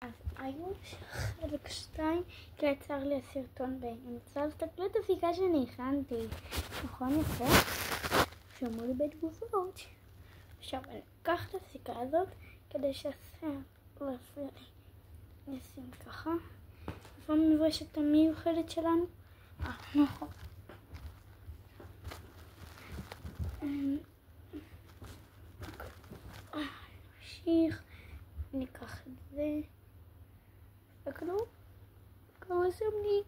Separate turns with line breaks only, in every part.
אז היום חלק 2, כי יצר לי הסרטון באמצע, אז תקלו את הפיקה שאני הכנתי. נכון יפה? שמעו לי בתגובות. עכשיו אני אקח את הסיכה הזאת כדי שהסרט לא יפריע לי. נשים ככה. איפה המברשת המיוחדת שלנו? נכון. נמשיך. ניקח את זה. תסתכלו. כמה סמלי.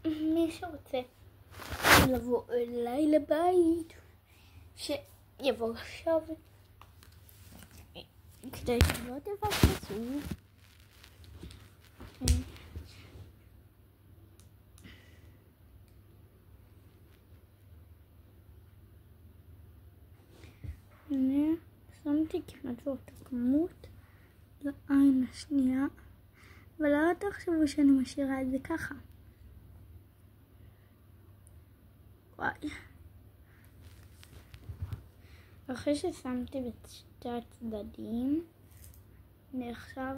ומי שרוצה לבוא אליי לבית, שיבוא עכשיו כדי שלא תבקשו. הנה, שמתי כמעט באותה כמות לעין השנייה, אבל לא תחשבו שאני משאירה את זה ככה. וואי. אחרי ששמתי בשתי הצדדים, אני עכשיו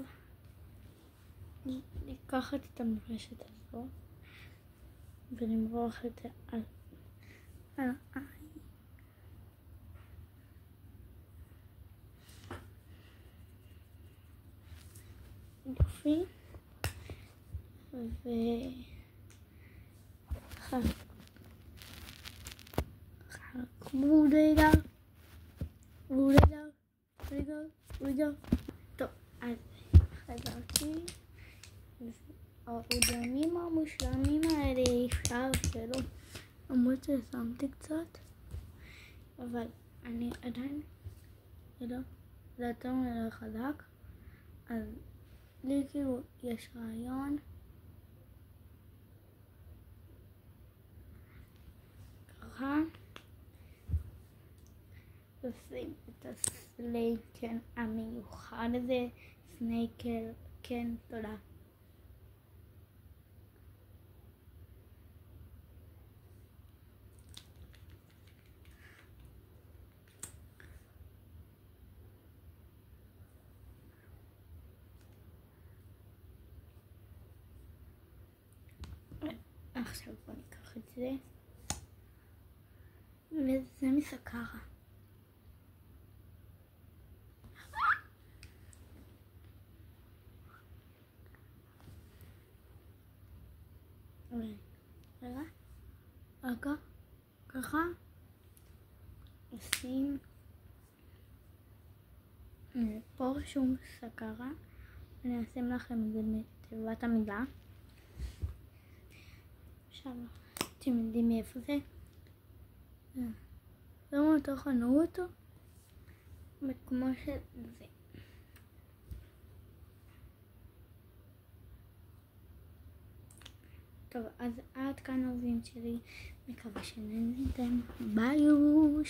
לקחת את המברשת הזו ולמרוח את זה על העין. יופי. רגע. טוב, אז חזרתי. העודונים המושלמים האלה אפשר שלא, למרות ששמתי קצת, אבל אני עדיין זה יותר מדי חזק, אז לי כאילו יש רעיון ככה. לשים את הסלייקן המיוחד הזה. סנייקל, כן, תודה. עכשיו בוא ניקח את זה וזה מסקרה. רגע, ככה נשים פה שום סקרה. אני אשים לכם את זה בתיבת המילה. עכשיו אתם יודעים מאיפה זה? למה תכנו אותו? כמו שזה. טוב, אז עד כאן אוהבים שלי, מקווה שנהנתם. ביי.